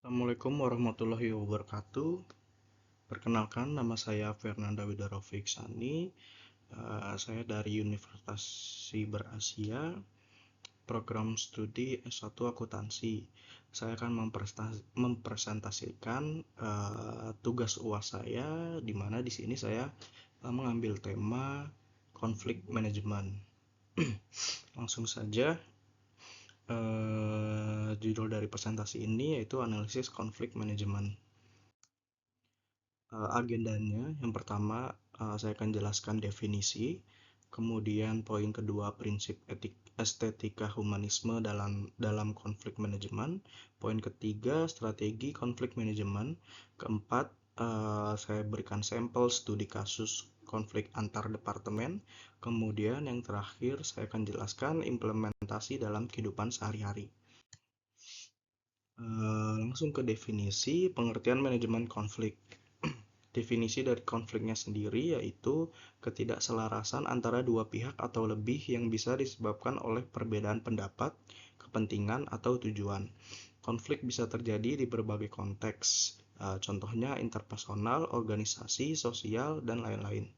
Assalamualaikum warahmatullahi wabarakatuh. Perkenalkan, nama saya Fernanda Widarovic Sani. Saya dari Universitas Siber Asia, program studi S1 Akuntansi. Saya akan mempresentasikan tugas UAS saya, di mana di sini saya mengambil tema konflik manajemen. Langsung saja, judul dari presentasi ini yaitu analisis konflik manajemen. Agendanya yang pertama, saya akan jelaskan definisi, kemudian poin kedua prinsip estetika humanisme dalam konflik manajemen, poin ketiga strategi konflik manajemen, keempat saya berikan sampel studi kasus konflik antar departemen, kemudian yang terakhir saya akan jelaskan implementasi dalam kehidupan sehari-hari. Langsung ke definisi pengertian manajemen konflik. Definisi dari konfliknya sendiri yaitu ketidakselarasan antara dua pihak atau lebih yang bisa disebabkan oleh perbedaan pendapat, kepentingan, atau tujuan. Konflik bisa terjadi di berbagai konteks, contohnya interpersonal, organisasi, sosial, dan lain-lain.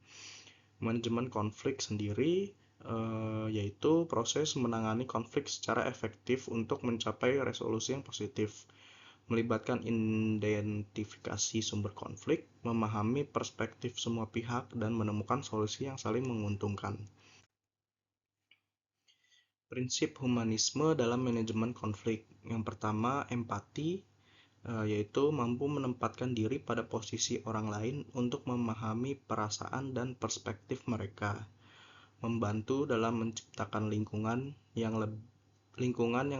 Manajemen konflik sendiri yaitu proses menangani konflik secara efektif untuk mencapai resolusi yang positif, melibatkan identifikasi sumber konflik, memahami perspektif semua pihak, dan menemukan solusi yang saling menguntungkan. Prinsip humanisme dalam manajemen konflik. Yang pertama, empati, yaitu mampu menempatkan diri pada posisi orang lain untuk memahami perasaan dan perspektif mereka. Membantu dalam menciptakan lingkungan yang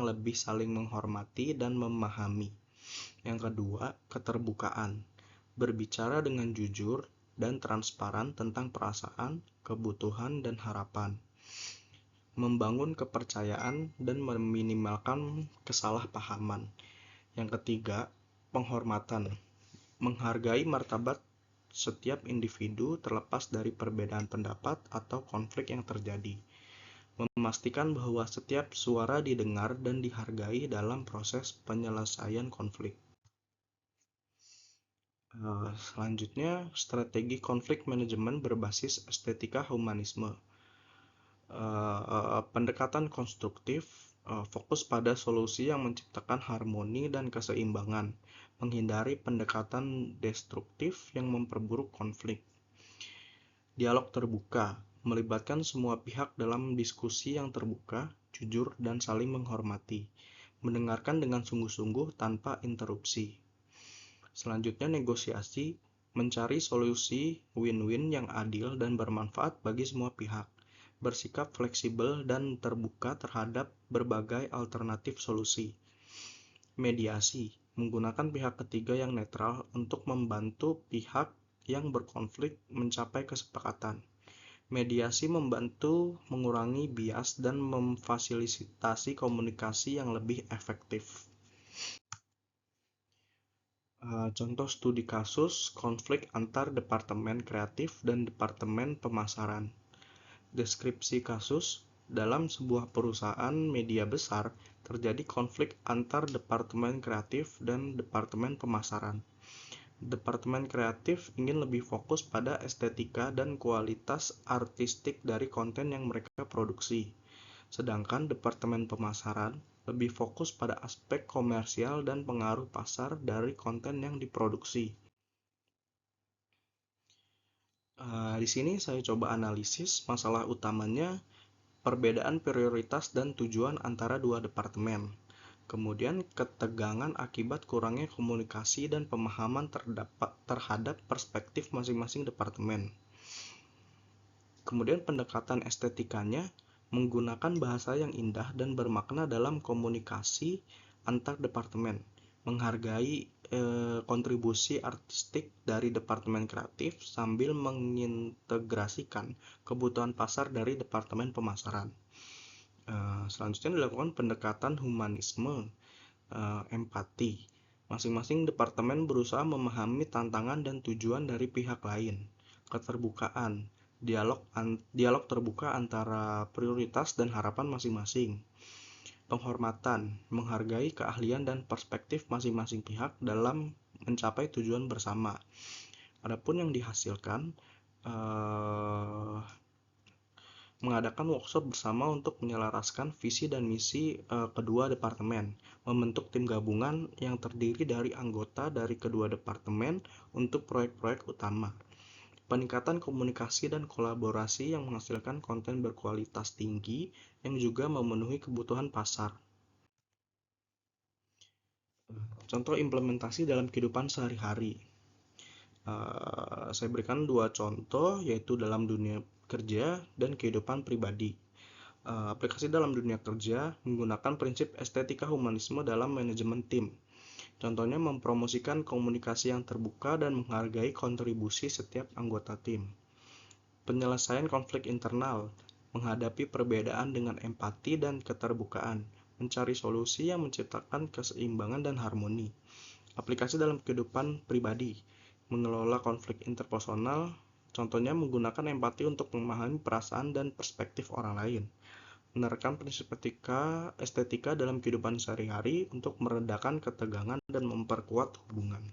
lebih saling menghormati dan memahami. Yang kedua, keterbukaan. Berbicara dengan jujur dan transparan tentang perasaan, kebutuhan, dan harapan. Membangun kepercayaan dan meminimalkan kesalahpahaman. Yang ketiga, penghormatan. Menghargai martabat setiap individu terlepas dari perbedaan pendapat atau konflik yang terjadi. Memastikan bahwa setiap suara didengar dan dihargai dalam proses penyelesaian konflik. Selanjutnya, strategi konflik manajemen berbasis estetika humanisme. Pendekatan konstruktif fokus pada solusi yang menciptakan harmoni dan keseimbangan, menghindari pendekatan destruktif yang memperburuk konflik. Dialog terbuka, melibatkan semua pihak dalam diskusi yang terbuka, jujur, dan saling menghormati, mendengarkan dengan sungguh-sungguh tanpa interupsi. Selanjutnya, negosiasi, mencari solusi win-win yang adil dan bermanfaat bagi semua pihak, bersikap fleksibel dan terbuka terhadap berbagai alternatif solusi. Mediasi, menggunakan pihak ketiga yang netral untuk membantu pihak yang berkonflik mencapai kesepakatan. Mediasi membantu mengurangi bias dan memfasilitasi komunikasi yang lebih efektif. Contoh studi kasus konflik antar departemen kreatif dan departemen pemasaran. Deskripsi kasus, dalam sebuah perusahaan media besar terjadi konflik antar departemen kreatif dan departemen pemasaran. Departemen kreatif ingin lebih fokus pada estetika dan kualitas artistik dari konten yang mereka produksi. Sedangkan departemen pemasaran lebih fokus pada aspek komersial dan pengaruh pasar dari konten yang diproduksi. Di sini saya coba analisis masalah utamanya, perbedaan prioritas dan tujuan antara dua departemen. Kemudian ketegangan akibat kurangnya komunikasi dan pemahaman terhadap perspektif masing-masing departemen. Kemudian pendekatan estetikanya menggunakan bahasa yang indah dan bermakna dalam komunikasi antar departemen, menghargai kontribusi artistik dari departemen kreatif sambil mengintegrasikan kebutuhan pasar dari departemen pemasaran. Selanjutnya dilakukan pendekatan humanisme, empati. Masing-masing departemen berusaha memahami tantangan dan tujuan dari pihak lain. Keterbukaan, dialog terbuka antara prioritas dan harapan masing-masing. Penghormatan, menghargai keahlian dan perspektif masing-masing pihak dalam mencapai tujuan bersama. Adapun yang dihasilkan, eh, mengadakan workshop bersama untuk menyelaraskan visi dan misi kedua departemen, membentuk tim gabungan yang terdiri dari anggota dari kedua departemen untuk proyek-proyek utama, peningkatan komunikasi dan kolaborasi yang menghasilkan konten berkualitas tinggi yang juga memenuhi kebutuhan pasar. Contoh implementasi dalam kehidupan sehari-hari. Saya berikan dua contoh, yaitu dalam dunia kerja dan kehidupan pribadi. Aplikasi dalam dunia kerja menggunakan prinsip estetika humanisme dalam manajemen tim. Contohnya mempromosikan komunikasi yang terbuka dan menghargai kontribusi setiap anggota tim. Penyelesaian konflik internal, menghadapi perbedaan dengan empati dan keterbukaan, mencari solusi yang menciptakan keseimbangan dan harmoni. Aplikasi dalam kehidupan pribadi, mengelola konflik interpersonal, contohnya menggunakan empati untuk memahami perasaan dan perspektif orang lain. Menerapkan prinsip estetika dalam kehidupan sehari-hari untuk meredakan ketegangan dan memperkuat hubungan.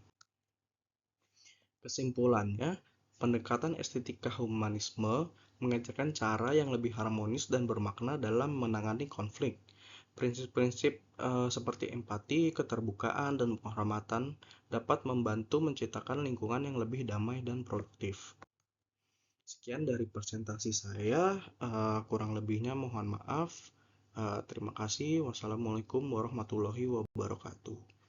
Kesimpulannya, pendekatan estetika humanisme mengajarkan cara yang lebih harmonis dan bermakna dalam menangani konflik. Prinsip-prinsip seperti empati, keterbukaan, dan penghormatan dapat membantu menciptakan lingkungan yang lebih damai dan produktif. Sekian dari presentasi saya, kurang lebihnya mohon maaf. Terima kasih. Wassalamualaikum warahmatullahi wabarakatuh.